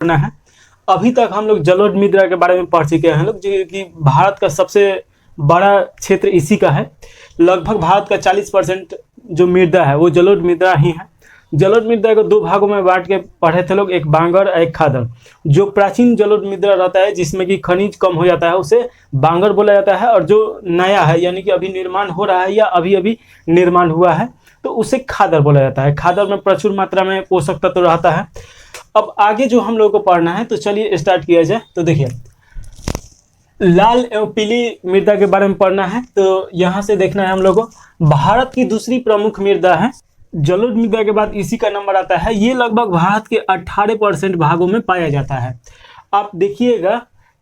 करना है। अभी तक हम लोग जलोढ़ मृदा के बारे में पढ़ चुके हैं लोग, जो कि भारत का सबसे बड़ा क्षेत्र इसी का है। लगभग भारत का 40% जो मृदा है वो जलोढ़ मृदा ही है। जलोढ़ मृदा को दो भागों में बांट के पढ़े थे लोग, एक बांगर और एक खादर। जो प्राचीन जलोढ़ मृदा रहता है जिसमें कि खनिज कम हो जाता है उसे बांगर बोला जाता है, और जो नया है यानी कि अभी निर्माण हो रहा है या अभी अभी निर्माण हुआ है तो उसे खादर बोला जाता है। खादर में प्रचुर मात्रा में पोषक तत्व रहता है। अब आगे जो हम लोग को पढ़ना है तो चलिए स्टार्ट किया जाए। तो देखिए, लाल एवं पीली मृदा के बारे में पढ़ना है। तो यहाँ से देखना है हम लोग को भारत की दूसरी प्रमुख मृदा है। जलोढ़ मृदा के बाद इसी का नंबर आता है। ये लगभग भारत के 18% भागों में पाया जाता है। आप देखिएगा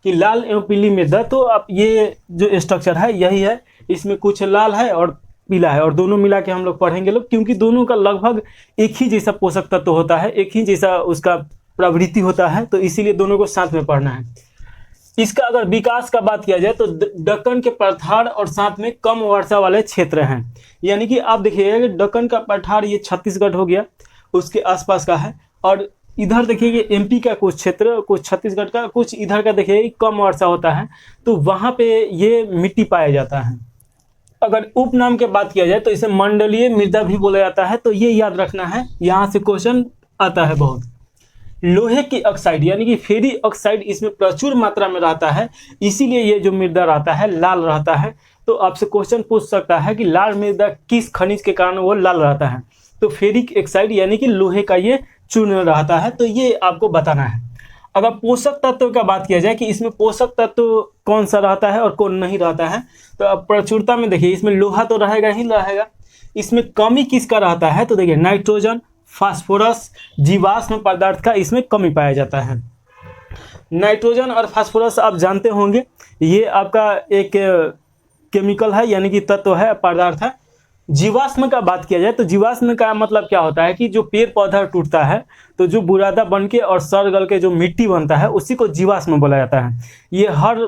कि लाल एवं पीली मृदा, तो आप ये जो स्ट्रक्चर है यही है। इसमें कुछ लाल है और पीला है, और दोनों मिला के हम लोग पढ़ेंगे लोग, क्योंकि दोनों का लगभग एक ही जैसा पोषक तत्व होता है, एक ही जैसा उसका प्रवृत्ति होता है, तो इसीलिए दोनों को साथ में पढ़ना है। इसका अगर विकास का बात किया जाए तो दक्कन के पठार और साथ में कम वर्षा वाले क्षेत्र हैं। यानी कि आप देखिएगा कि दक्कन का पठार ये छत्तीसगढ़ हो गया, उसके आसपास का है, और इधर देखिए कि एमपी का कुछ क्षेत्र, कुछ छत्तीसगढ़ का, कुछ इधर का देखिए कम वर्षा होता है, तो वहाँ पे ये मिट्टी पाया जाता है। अगर उपनाम के बात किया जाए तो इसे मंडलीय मृदा भी बोला जाता है। तो ये याद रखना है, यहाँ से क्वेश्चन आता है बहुत। लोहे की ऑक्साइड यानी कि फेरी ऑक्साइड इसमें प्रचुर मात्रा में रहता है, इसीलिए ये जो मृदा रहता है लाल रहता है। तो आपसे क्वेश्चन पूछ सकता है कि लाल मृदा किस खनिज के कारण वो लाल रहता है, तो फेरिक ऑक्साइड यानी कि लोहे का ये चूर्ण रहता है। तो ये आपको बताना है। अगर पोषक तत्व का बात किया जाए कि इसमें पोषक तत्व कौन सा रहता है और कौन नहीं रहता है, तो अब प्रचुरता में देखिए इसमें लोहा तो रहेगा ही रहेगा। इसमें कमी किसका रहता है, तो देखिए नाइट्रोजन, फास्फोरस, जीवाश्म पदार्थ का इसमें कमी पाया जाता है। नाइट्रोजन और फास्फोरस आप जानते होंगे, ये आपका एक केमिकल है यानी कि तत्व है, पदार्थ है। जीवाश्म का बात किया जाए तो जीवाश्म का मतलब क्या होता है कि जो पेड़ पौधा टूटता है तो जो बुरादा बन के और सड़ गल के जो मिट्टी बनता है उसी को जीवाश्म बोला जाता है। ये हर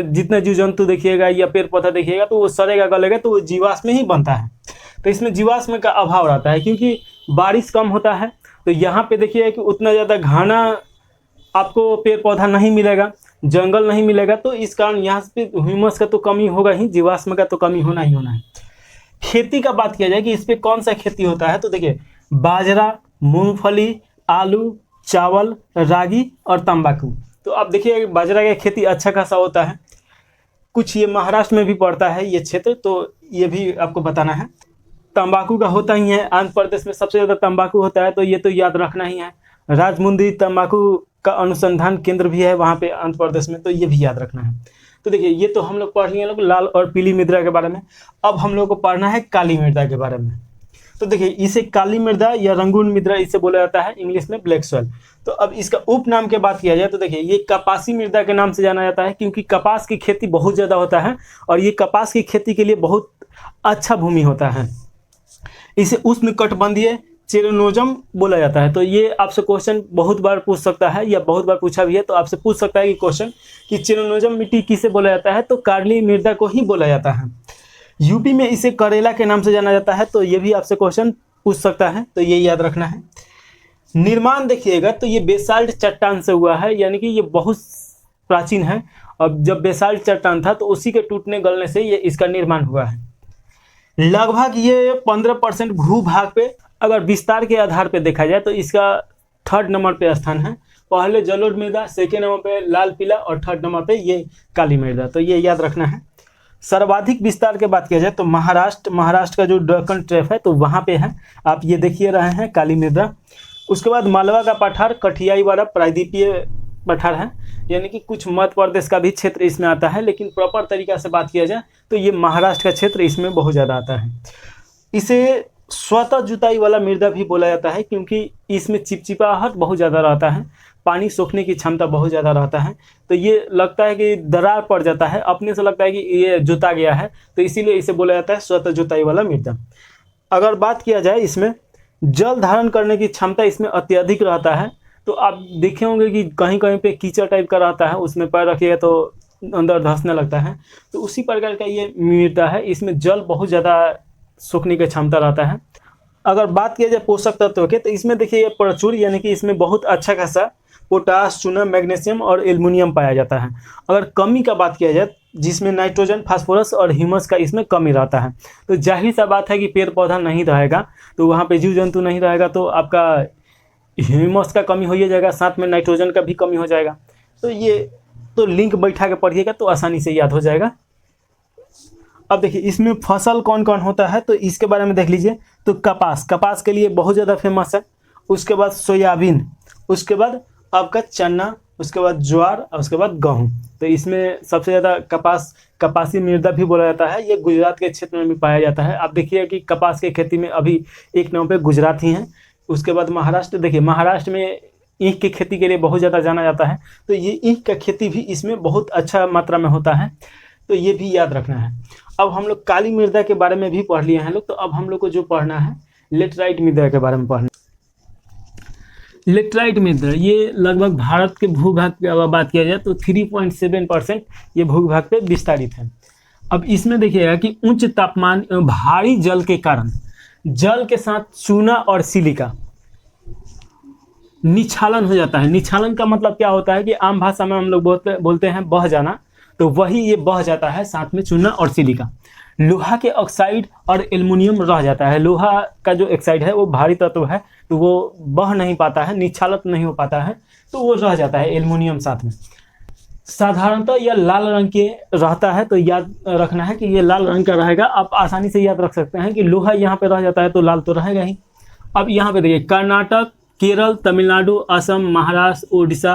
जितने जीव जंतु देखिएगा या पेड़ पौधा देखिएगा तो वो सड़ेगा गलेगा तो वो जीवाश्म ही बनता है। तो इसमें जीवाश्म का अभाव रहता है क्योंकि बारिश कम होता है। तो यहाँ पे देखिए कि उतना ज़्यादा घना आपको पेड़ पौधा नहीं मिलेगा, जंगल नहीं मिलेगा, तो इस कारण यहाँ पे ह्यूमस का तो कमी होगा ही, जीवाश्म का तो कमी होना ही होना है। खेती का बात किया जाए कि इस पे कौन सा खेती होता है, तो देखिए बाजरा, मूंगफली, आलू, चावल, रागी और तंबाकू। तो आप देखिए बाजरा की खेती अच्छा खासा होता है। कुछ ये महाराष्ट्र में भी पड़ता है ये क्षेत्र, तो ये भी आपको बताना है। तंबाकू का होता ही है, आंध्र प्रदेश में सबसे ज़्यादा तंबाकू होता है, तो ये तो याद रखना ही है। राजमुंद्री तंबाकू का अनुसंधान केंद्र भी है वहाँ पे आंध्र प्रदेश में, तो ये भी याद रखना है। तो देखिए ये तो हम लोग पढ़ लिए लोग लाल और पीली मृदा के बारे में। अब हम लोग को पढ़ना है काली मृदा के बारे में। तो देखिए इसे काली मृदा या रंगून मृदा इसे बोला जाता है, इंग्लिश में ब्लैक सॉइल। तो अब इसका उपनाम के बात किया जाए तो देखिए ये कपासी मृदा के नाम से जाना जाता है, क्योंकि कपास की खेती बहुत ज़्यादा होता है और ये कपास की खेती के लिए बहुत अच्छा भूमि होता है। इसे उष्णकटिबंधीय चेरोनोजम बोला जाता है। तो ये आपसे क्वेश्चन बहुत बार पूछ सकता है या बहुत बार पूछा भी है, तो आपसे पूछ सकता है कि क्वेश्चन कि चेरोनोजम मिट्टी किसे बोला जाता है, तो काली मृदा को ही बोला जाता है। यूपी में इसे करेला के नाम से जाना जाता है, तो ये भी आपसे क्वेश्चन पूछ सकता है, तो ये याद रखना है। निर्माण देखिएगा तो ये बेसाल्ट चट्टान से हुआ है, यानी कि ये बहुत प्राचीन है। अब जब बेसाल्ट चट्टान था तो उसी के टूटने गलने से ये इसका निर्माण हुआ है। लगभग ये 15% भूभाग पे अगर विस्तार के आधार पे देखा जाए तो इसका 3rd नंबर पे स्थान है। पहले जलोढ़ मृदा, 2nd नंबर पे लाल पीला और 3rd नंबर पे ये काली मृदा, तो ये याद रखना है। सर्वाधिक विस्तार की बात किया जाए तो महाराष्ट्र का जो दक्कन ट्रैप है तो वहाँ पे है, आप ये देखिए रहे हैं काली मृदा। उसके बाद मालवा का पठार, कठियाई वाला प्रायद्वीपीय पठार है, यानी कि कुछ मध्य प्रदेश का भी क्षेत्र इसमें आता है, लेकिन प्रॉपर तरीका से बात किया जाए तो ये महाराष्ट्र का क्षेत्र इसमें बहुत ज़्यादा आता है। इसे स्वतः जुताई वाला मृदा भी बोला जाता है, क्योंकि इसमें चिपचिपाहट बहुत ज़्यादा रहता है, पानी सोखने की क्षमता बहुत ज़्यादा रहता है। तो ये लगता है कि दरार पड़ जाता है, अपने से लगता है कि ये जुता गया है, तो इसीलिए इसे बोला जाता है स्वतः जुताई वाला मृदा। अगर बात किया जाए इसमें जल धारण करने की क्षमता इसमें अत्यधिक रहता है। तो आप देखे होंगे कि कहीं कहीं पे कीचड़ टाइप का रहता है, उसमें पैर रखिएगा तो अंदर धंसने लगता है, तो उसी प्रकार का ये मृदा है। इसमें जल बहुत ज़्यादा सोखने की क्षमता रहता है। अगर बात किया जाए पोषक तत्व के, तो इसमें देखिए ये प्रचुर यानी कि इसमें बहुत अच्छा खासा पोटास, चूना, मैग्नीशियम और एल्युमिनियम पाया जाता है। अगर कमी का बात किया जाए जिसमें नाइट्रोजन, फास्फोरस और ह्यूमस का इसमें कमी रहता है। तो जाहिर सा बात है कि पेड़ पौधा नहीं रहेगा तो वहाँ पे जीव जंतु नहीं रहेगा तो आपका ह्यूमस का कमी हो ही जाएगा, साथ में नाइट्रोजन का भी कमी हो जाएगा। तो ये तो लिंक बैठा के पढ़िएगा तो आसानी से याद हो जाएगा। अब देखिए इसमें फसल कौन कौन होता है तो इसके बारे में देख लीजिए। तो कपास के लिए बहुत ज़्यादा फेमस है। उसके बाद सोयाबीन, उसके बाद आपका चना, उसके बाद ज्वार और उसके बाद गेहूँ। तो इसमें सबसे ज़्यादा कपासी मृदा भी बोला जाता है। ये गुजरात के क्षेत्र में भी पाया जाता है। आप देखिए कि कपास की खेती में अभी एक नंबर पे गुजरात ही हैं। उसके बाद महाराष्ट्र, देखिए महाराष्ट्र में ईख की खेती के लिए बहुत ज़्यादा जाना जाता है। तो ये ईख का खेती भी इसमें बहुत अच्छा मात्रा में होता है, तो ये भी याद रखना है। अब हम लोग काली मृदा के बारे में भी पढ़ लिए हैं लोग। तो अब हम लोग को जो पढ़ना है लेटराइट मृदा के बारे में पढ़ना। लेटराइट मृदा ये लगभग भारत के भूभाग की अगर बात किया जाए तो 3.7% ये भूभाग पे विस्तारित है। अब इसमें देखिएगा कि उच्च तापमान एवं भारी जल के कारण जल के साथ चूना और सिलिका निछालन हो जाता है। निछालन का मतलब क्या होता है कि आम भाषा में हम लोग बोलते हैं बह जाना, तो वही ये बह जाता है, साथ में चूना और सिलिका। लोहा के ऑक्साइड और एल्युमिनियम रह जाता है। लोहा का जो ऑक्साइड है वो भारी तत्व है तो वो बह नहीं पाता है, निछालित नहीं हो पाता है, तो वो रह जाता है एल्युमिनियम साथ में। साधारणतः यह लाल रंग के रहता है, तो याद रखना है कि ये लाल रंग का रहेगा। आप आसानी से याद रख सकते हैं कि लोहा यहाँ पे रह जाता है तो लाल तो रहेगा ही। अब यहाँ पे देखिए कर्नाटक, केरल, तमिलनाडु, असम, महाराष्ट्र, उड़ीसा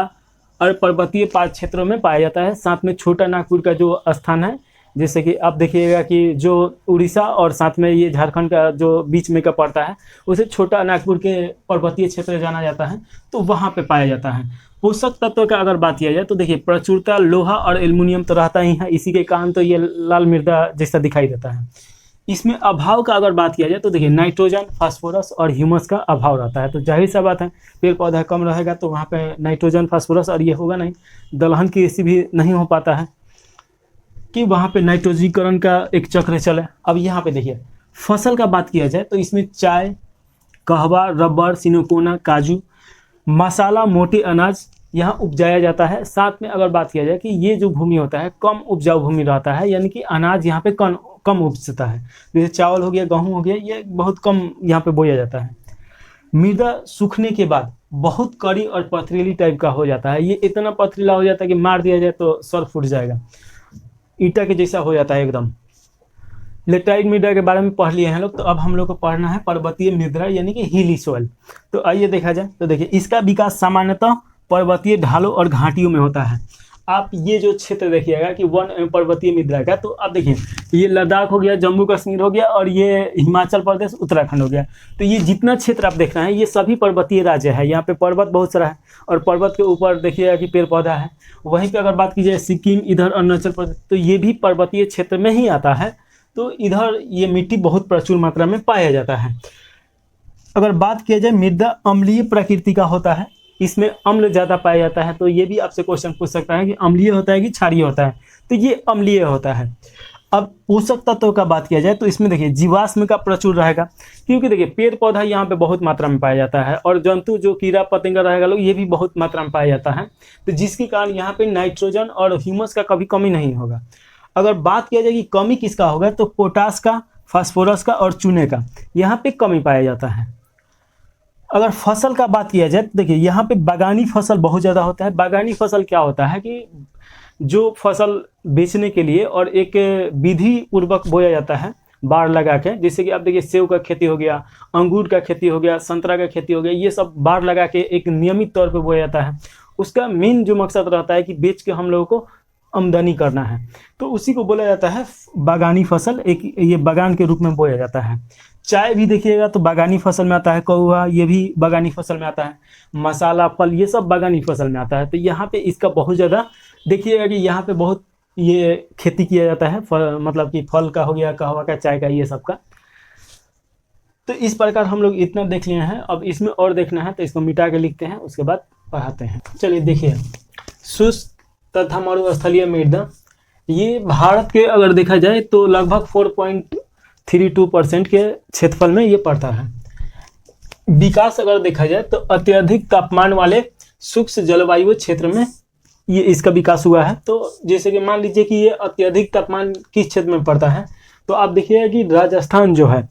और पर्वतीय क्षेत्रों में पाया जाता है। साथ में छोटा नागपुर का जो स्थान है, जैसे कि आप देखिएगा कि जो उड़ीसा और साथ में ये झारखंड का जो बीच में का पड़ता है उसे छोटा नागपुर के पर्वतीय क्षेत्र जाना जाता है, तो वहाँ पे पाया जाता है। पोषक तत्व का अगर बात किया जाए तो देखिए प्रचुरता लोहा और एल्युमिनियम तो रहता ही है, इसी के कारण तो ये लाल मृदा जैसा दिखाई देता है। इसमें अभाव का अगर बात किया जाए तो देखिए नाइट्रोजन, फास्फोरस और ह्यूमस का अभाव रहता है। तो जाहिर सा बात है पेड़ पौधा कम रहेगा तो वहाँ पे नाइट्रोजन, फास्फोरस और ये होगा नहीं, दलहन की कृषि भी नहीं हो पाता है कि वहाँ पे नाइट्रोजीकरण का एक चक्र चले। अब यहाँ पे देखिए फसल का बात किया जाए तो इसमें चाय, कहवा, रबर, सिनकोना, काजू, मसाला, मोटे अनाज यहाँ उपजाया जाता है। साथ में अगर बात किया जाए कि ये जो भूमि होता है कम उपजाऊ भूमि रहता है, यानी कि अनाज यहाँ पे कम उपजता है। जैसे चावल हो गया, गेहूँ हो गया, ये बहुत कम यहाँ पे बोया जाता है। मृदा सूखने के बाद बहुत कड़ी और पथरीली टाइप का हो जाता है। ये इतना पथरीला हो जाता है कि मार दिया जाए तो सर फूट जाएगा, ईटा के जैसा हो जाता है एकदम। लेटराइट मृदा के बारे में पढ़ लिए हैं लोग। तो अब हम लोग को पढ़ना है पर्वतीय मृदा यानी कि हिली सॉइल। तो आइए देखा जाए तो देखिए इसका विकास सामान्यतः पर्वतीय ढालों और घाटियों में होता है। आप ये जो क्षेत्र देखिएगा कि वन एवं पर्वतीय मृदा का, तो आप देखिए ये लद्दाख हो गया, जम्मू कश्मीर हो गया और ये हिमाचल प्रदेश, उत्तराखंड हो गया। तो ये जितना क्षेत्र आप देख रहे हैं ये सभी पर्वतीय राज्य है। यहाँ पे पर्वत बहुत सारा है और पर्वत के ऊपर देखिएगा कि पेड़ पौधा है। वहीं पे अगर बात की जाए सिक्किम, इधर अरुणाचल प्रदेश, तो ये भी पर्वतीय क्षेत्र में ही आता है। तो इधर ये मिट्टी बहुत प्रचुर मात्रा में पाया जाता है। अगर बात किया जाए मृदा अम्लीय प्रकृति का होता है, इसमें अम्ल ज़्यादा पाया जाता है। तो ये भी आपसे क्वेश्चन पूछ सकता है कि अम्लीय होता है कि क्षारीय होता है, तो ये अम्लीय होता है। अब पोषक तत्वों का बात किया जाए तो इसमें देखिए जीवाश्म का प्रचुर रहेगा, क्योंकि देखिए पेड़ पौधा यहाँ पे बहुत मात्रा में पाया जाता है और जंतु जो कीड़ा पतंगा रहेगा लोग ये भी बहुत मात्रा में पाया जाता है। तो जिसके कारण यहाँ पे नाइट्रोजन और ह्यूमस का कभी कमी नहीं होगा। अगर बात किया जाए कि कमी किसका होगा तो पोटास का, फास्फोरस का और चूने का यहाँ पे कमी पाया जाता है। अगर फसल का बात किया जाए तो देखिए यहाँ पे बागानी फसल बहुत ज़्यादा होता है। बागानी फसल क्या होता है कि जो फसल बेचने के लिए और एक विधि पूर्वक बोया जाता है बाड़ लगा के, जैसे कि आप देखिए सेब का खेती हो गया, अंगूर का खेती हो गया, संतरा का खेती हो गया, ये सब बाड़ लगा के एक नियमित तौर पे बोया जाता है। उसका मेन जो मकसद रहता है कि बेच के हम लोगों को आमदनी करना है, तो उसी को बोला जाता है बागानी फसल। एक ये बागान के रूप में बोया जाता है। चाय भी देखिएगा तो बागानी फसल में आता है, कौवा ये भी बागानी फसल में आता है, मसाला, फल ये सब बागानी फसल में आता है। तो यहाँ पे इसका बहुत ज़्यादा देखिएगा कि यहाँ पे बहुत ये खेती किया जाता है, मतलब कि फल का हो गया, कहवा का, चाय का, ये सब का। तो इस प्रकार हम लोग इतना देख लिए हैं। अब इसमें और देखना है तो इसको मिटा के लिखते हैं, उसके बाद पढ़ाते हैं। चलिए देखिए शुष्क तथा मरुस्थलीय मृदा, ये भारत के अगर देखा जाए तो लगभग 4.32% के क्षेत्रफल में ये पड़ता है। विकास अगर देखा जाए तो अत्यधिक तापमान वाले शुष्क जलवायु क्षेत्र में ये इसका विकास हुआ है। तो जैसे कि मान लीजिए कि ये अत्यधिक तापमान किस क्षेत्र में पड़ता है, तो आप देखिएगा कि राजस्थान जो है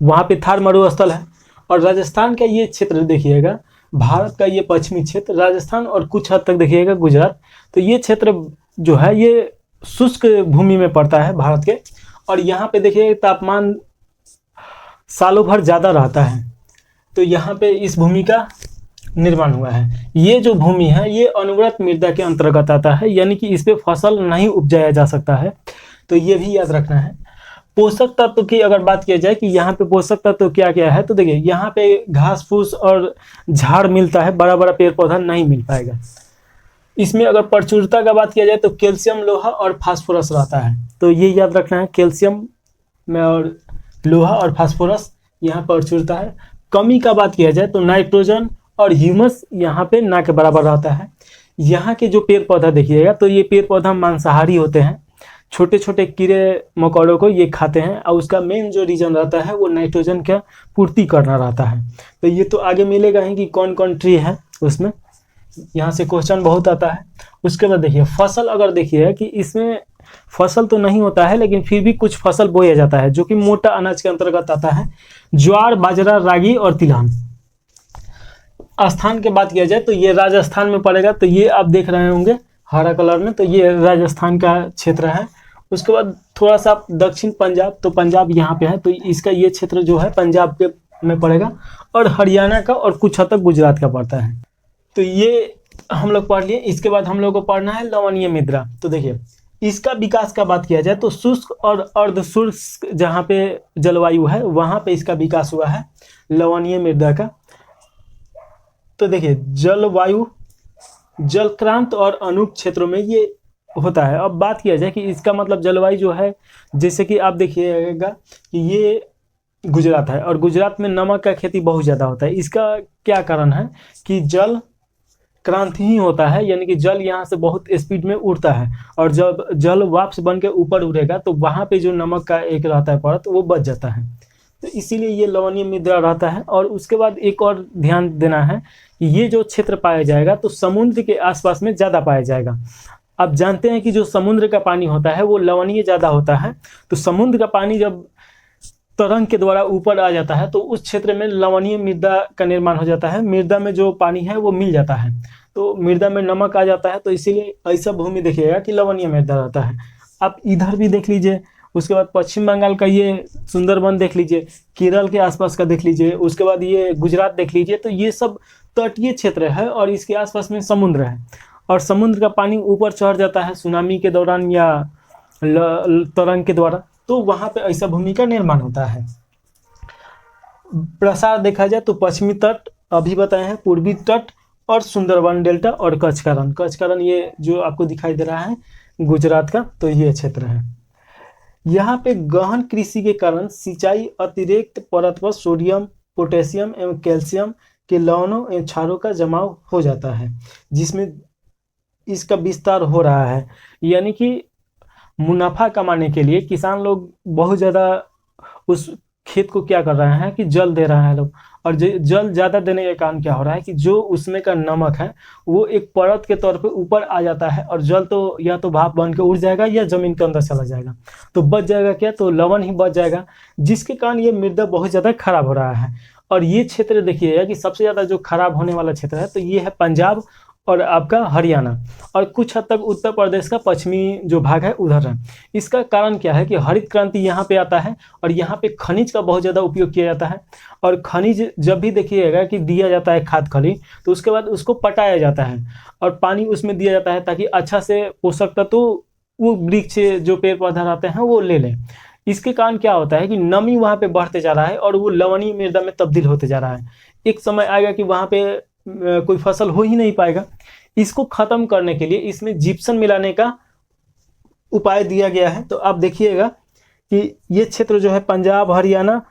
वहाँ पे थार मरुस्थल है, और राजस्थान का ये क्षेत्र देखिएगा, भारत का ये पश्चिमी क्षेत्र राजस्थान और कुछ हद तक देखिएगा गुजरात, तो ये क्षेत्र जो है ये शुष्क भूमि में पड़ता है भारत के। और यहाँ पे देखिए तापमान सालों भर ज़्यादा रहता है, तो यहाँ पे इस भूमि का निर्माण हुआ है। ये जो भूमि है ये अनवरत मृदा के अंतर्गत आता है, यानी कि इस पे फसल नहीं उपजाया जा सकता है, तो ये भी याद रखना है। पोषक तत्व की अगर बात किया जाए कि यहाँ पे पोषक तत्व क्या क्या है, तो देखिए यहाँ पे घास फूस और झाड़ मिलता है, बड़ा बड़ा पेड़ पौधा नहीं मिल पाएगा। इसमें अगर प्रचुरता का बात किया जाए तो कैल्शियम, लोहा और फास्फोरस रहता है, तो ये याद रखना है, कैल्शियम में और लोहा और फास्फोरस यहाँ प्रचुरता है। कमी का बात किया जाए तो नाइट्रोजन और ह्यूमस यहाँ पे ना के बराबर रहता है। यहाँ के जो पेड़ पौधा देखिएगा तो ये पेड़ पौधा मांसाहारी होते हैं, छोटे छोटे कीड़े मकोड़ों को ये खाते हैं, और उसका मेन जो रीजन रहता है वो नाइट्रोजन का पूर्ति करना रहता है। तो ये तो आगे मिलेगा ही कि कौन कौन ट्री है उसमें, यहाँ से क्वेश्चन बहुत आता है। उसके बाद देखिए फसल, अगर देखिए कि इसमें फसल तो नहीं होता है लेकिन फिर भी कुछ फसल बोया जाता है जो कि मोटा अनाज के अंतर्गत आता है, ज्वार, बाजरा, रागी और तिलहन। स्थान की बात किया जाए तो ये राजस्थान में पड़ेगा, तो ये आप देख रहे होंगे हरा कलर में, तो ये राजस्थान का क्षेत्र है। उसके बाद थोड़ा सा दक्षिण पंजाब, तो पंजाब यहाँ पे है, तो इसका ये क्षेत्र जो है पंजाब के में पड़ेगा, और हरियाणा का और कुछ हद तक गुजरात का पड़ता है। तो ये हम लोग पढ़ लिए। इसके बाद हम लोग को पढ़ना है लवणीय मृदा। तो देखिए इसका विकास का बात किया जाए तो शुष्क और अर्ध शुष्क जहाँ पे जलवायु है वहाँ पे इसका विकास हुआ है लवणीय मृदा का। तो देखिए जलवायु जलक्रांत और अनूप क्षेत्रों में ये होता है। अब बात किया जाए कि इसका मतलब जलवायु जो है, जैसे कि आप देखिएगा कि ये गुजरात है, और गुजरात में नमक का खेती बहुत ज़्यादा होता है। इसका क्या कारण है कि जल क्रांति ही होता है, यानी कि जल यहाँ से बहुत स्पीड में उड़ता है, और जब जल वाष्प बन के ऊपर उड़ेगा तो वहाँ पे जो नमक का एक रहता है परत वो बच जाता है, तो इसीलिए ये लवणीय मृदा रहता है। और उसके बाद एक और ध्यान देना है कि ये जो क्षेत्र पाया जाएगा तो समुद्र के आसपास में ज़्यादा पाया जाएगा। आप जानते हैं कि जो समुद्र का पानी होता है वो लवणीय ज़्यादा होता है, तो समुद्र का पानी जब तरंग के द्वारा ऊपर आ जाता है तो उस क्षेत्र में लवणीय मृदा का निर्माण हो जाता है। मृदा में जो पानी है वो मिल जाता है, तो मृदा में नमक आ जाता है, तो इसीलिए ऐसा भूमि देखिएगा कि लवणीय मृदा रहता है। आप इधर भी देख लीजिए, उसके बाद पश्चिम बंगाल का ये सुंदरबन देख लीजिए, केरल के आसपास का देख लीजिए, उसके बाद ये गुजरात देख लीजिए, तो ये सब तटीय क्षेत्र है और इसके आसपास में समुद्र है, और समुद्र का पानी ऊपर चढ़ जाता है सुनामी के दौरान या तरंग के द्वारा, तो वहाँ पे ऐसा भूमि का निर्माण होता है। प्रसार देखा जाए तो पश्चिमी तट अभी बताए हैं, पूर्वी तट और सुंदरबन डेल्टा और कच्छ का रण। कच्छ का रण ये जो आपको दिखाई दे रहा है गुजरात का, तो ये क्षेत्र है। यहाँ पे गहन कृषि के कारण सिंचाई अतिरिक्त परत पर सोडियम, पोटेशियम एवं कैल्शियम के लवणों एवं क्षारों का जमाव हो जाता है, जिसमें इसका विस्तार हो रहा है। यानी कि मुनाफा कमाने के लिए किसान लोग बहुत ज़्यादा उस खेत को क्या कर रहे हैं कि जल दे रहे हैं लोग, और जल ज़्यादा देने के कारण क्या हो रहा है कि जो उसमें का नमक है वो एक परत के तौर पे ऊपर आ जाता है, और जल तो या तो भाप बन के उड़ जाएगा या ज़मीन के अंदर चला जाएगा, तो बच जाएगा क्या, तो लवण ही बच जाएगा, जिसके कारण ये मृदा बहुत ज़्यादा खराब हो रहा है। और ये क्षेत्र देखिएगा कि सबसे ज़्यादा जो खराब होने वाला क्षेत्र है तो ये है पंजाब और आपका हरियाणा, और कुछ हद तक उत्तर प्रदेश का पश्चिमी जो भाग है उधर है। इसका कारण क्या है कि हरित क्रांति यहाँ पे आता है, और यहाँ पे खनिज का बहुत ज़्यादा उपयोग किया जाता है, और खनिज जब भी देखिएगा कि दिया जाता है खाद खली, तो उसके बाद उसको पटाया जाता है और पानी उसमें दिया जाता है ताकि अच्छा से पोषक तत्व वो वृक्ष जो पेड़ पौधा रहते हैं वो ले लें। इसके कारण क्या होता है कि नमी वहाँ पे बढ़ते जा रहा है और वो लवणीय मृदा में तब्दील होते जा रहा है। एक समय आएगा कि वहाँ पे कोई फसल हो ही नहीं पाएगा। इसको खत्म करने के लिए इसमें जिप्सम मिलाने का उपाय दिया गया है। तो आप देखिएगा कि ये क्षेत्र जो है पंजाब हरियाणा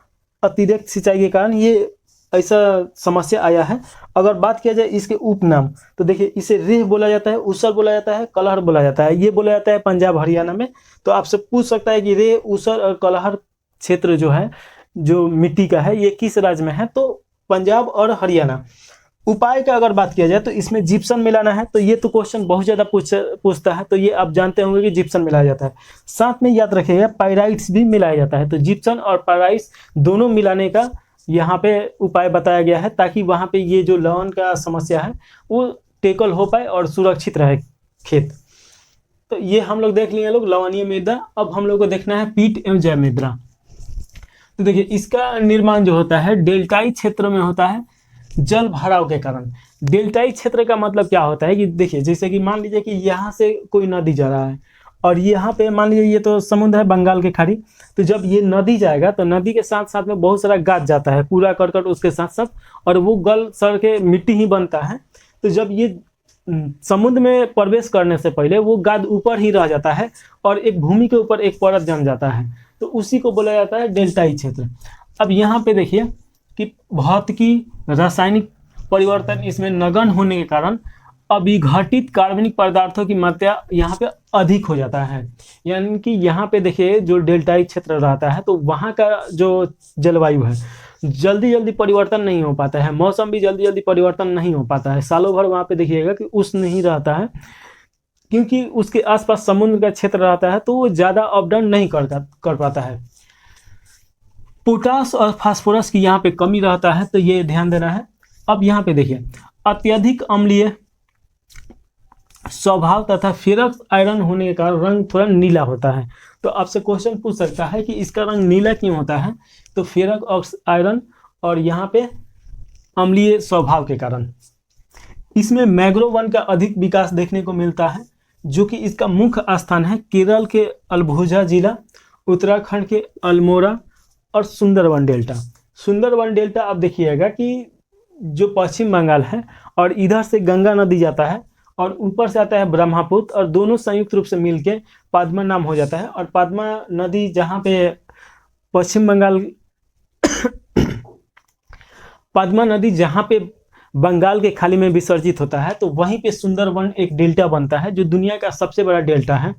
अतिरिक्त सिंचाई के कारण ये ऐसा समस्या आया है। अगर बात किया जाए इसके उपनाम, तो देखिए इसे रेह बोला जाता है, ऊसर बोला जाता है, कलहर बोला जाता है। ये बोला जाता है पंजाब हरियाणा में। तो आपसे पूछ सकता है कि रेह, ऊसर और कलहर क्षेत्र जो है जो मिट्टी का है ये किस राज्य में है, तो पंजाब और हरियाणा। उपाय का अगर बात किया जाए तो इसमें जिप्सम मिलाना है, तो ये तो क्वेश्चन बहुत ज़्यादा पूछता है, तो ये आप जानते होंगे कि जिप्सम मिलाया जाता है। साथ में याद रखिएगा पाइराइट्स भी मिलाया जाता है, तो जिप्सम और पाइराइट्स दोनों मिलाने का यहाँ पे उपाय बताया गया है, ताकि वहाँ पे ये जो लवण का समस्या है वो टेकल हो पाए और सुरक्षित रहे खेत। तो ये हम लोग देख लिए लोग लवणीय मृदा। अब हम लोग को देखना है पीट एवं जैव मृदा। तो देखिए इसका निर्माण जो होता है डेल्टाई क्षेत्र में होता है जल भराव के कारण। डेल्टाई क्षेत्र का मतलब क्या होता है कि देखिए जैसे कि मान लीजिए कि यहाँ से कोई नदी जा रहा है और यहाँ पे मान लीजिए ये तो समुद्र है बंगाल की खाड़ी, तो जब ये नदी जाएगा तो नदी के साथ साथ में बहुत सारा गाद जाता है, कूड़ा करकट उसके साथ साथ, और वो गल सड़ के मिट्टी ही बनता है। तो जब ये समुद्र में प्रवेश करने से पहले वो गाद ऊपर ही रह जाता है और एक भूमि के ऊपर एक परत जम जाता है, तो उसी को बोला जाता है डेल्टाई क्षेत्र। अब यहाँ पे देखिए कि भौतिकी रासायनिक परिवर्तन इसमें नगण्य होने के कारण अविघटित कार्बनिक पदार्थों की मात्रा यहाँ पे अधिक हो जाता है। यानी कि यहाँ पे देखिए जो डेल्टाई क्षेत्र रहता है तो वहाँ का जो जलवायु है जल्दी जल्दी परिवर्तन नहीं हो पाता है, मौसम भी जल्दी जल्दी परिवर्तन नहीं हो पाता है, सालों भर वहाँ पे देखिएगा कि उष्ण नहीं रहता है, क्योंकि उसके आसपास समुद्र का क्षेत्र रहता है, तो वो ज़्यादा अप डाउन नहीं कर पाता है। पोटास और फास्फोरस की यहाँ पे कमी रहता है, तो ये ध्यान देना है। अब यहाँ पे देखिए अत्यधिक अम्लीय स्वभाव तथा फेरस आयरन होने के कारण रंग थोड़ा नीला होता है। तो आपसे क्वेश्चन पूछ सकता है कि इसका रंग नीला क्यों होता है, तो फेरस आयरन और यहाँ पे अम्लीय स्वभाव के कारण। इसमें मैंग्रोव वन का अधिक विकास देखने को मिलता है, जो कि इसका मुख्य स्थान है केरल के अलबुझा जिला, उत्तराखंड के अल्मोड़ा और सुंदरवन डेल्टा। सुंदरवन डेल्टा आप देखिएगा कि जो पश्चिम बंगाल है और इधर से गंगा नदी जाता है और ऊपर से आता है ब्रह्मपुत्र, और दोनों संयुक्त रूप से मिलके पद्मा नाम हो जाता है। और पद्मा नदी जहाँ पे पश्चिम बंगाल पद्मा नदी जहाँ पे बंगाल के खाड़ी में विसर्जित होता है, तो वहीं पे सुंदरवन एक डेल्टा बनता है जो दुनिया का सबसे बड़ा डेल्टा है।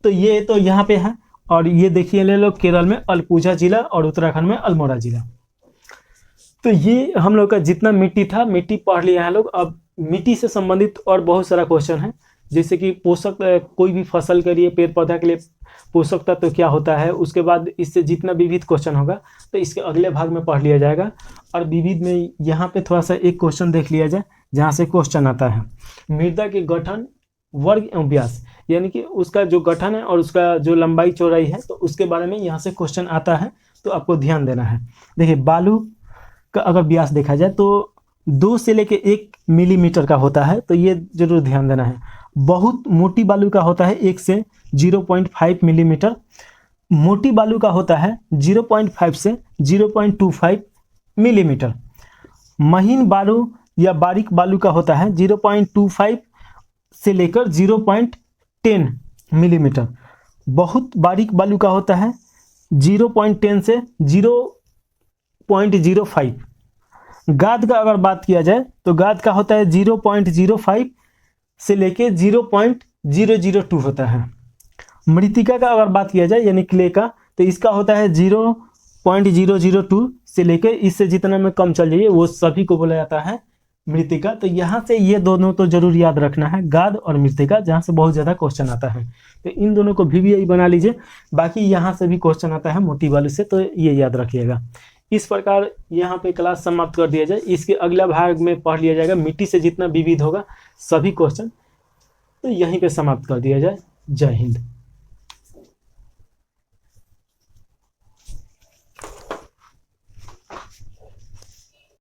तो ये तो यहाँ पे है, और ये देखिए ले लो केरल में अलपुझा जिला और उत्तराखंड में अल्मोड़ा जिला। तो ये हम लोग का जितना मिट्टी था मिट्टी पढ़ लिया है लोग। अब मिट्टी से संबंधित और बहुत सारा क्वेश्चन है, जैसे कि पोषक कोई भी फसल के लिए पेड़ पौधा के लिए पोषक तत्व तो क्या होता है, उसके बाद इससे जितना विविध क्वेश्चन होगा तो इसके अगले भाग में पढ़ लिया जाएगा। और विविध में यहाँ पे थोड़ा सा एक क्वेश्चन देख लिया जाए जहाँ से क्वेश्चन आता है मृदा के गठन वर्ग एवं व्यास, यानी कि उसका जो गठन है और उसका जो लंबाई चौड़ाई है, तो उसके बारे में यहाँ से क्वेश्चन आता है, तो आपको ध्यान देना है। देखिए बालू का अगर व्यास देखा जाए तो 2 से लेके 1 मिलीमीटर का होता है, तो ये जरूर ध्यान देना है। बहुत मोटी बालू का होता है 1 से 0.5 मिलीमीटर, मोटी बालू का होता है 0.5 से 0.25 मिलीमीटर, महीन बालू या बारीक बालू का होता है 0.25 से लेकर 0.10 मिलीमीटर, बहुत बारीक बालू का होता है 0.10 से 0.05। गाद का अगर बात किया जाए तो गाद का होता है 0.05 से लेके 0.002 होता है। मृतिका का अगर बात किया जाए यानी क्ले का, तो इसका होता है 0.002 से लेके इससे जितना में कम चल जाइए वो सभी को बोला जाता है मृतिका। तो यहाँ से ये दोनों तो जरूर याद रखना है, गाद और मृतिका, जहाँ से बहुत ज़्यादा क्वेश्चन आता है, तो इन दोनों को VVI बना लीजिए। बाकी यहाँ से भी क्वेश्चन आता है मोटी बालू से, तो ये याद रखिएगा। इस प्रकार यहाँ पे क्लास समाप्त कर दिया जाए। इसके अगला भाग में पढ़ लिया जाएगा मिट्टी से जितना विविध होगा सभी क्वेश्चन, तो यहीं पे समाप्त कर दिया जाए। जय हिंद।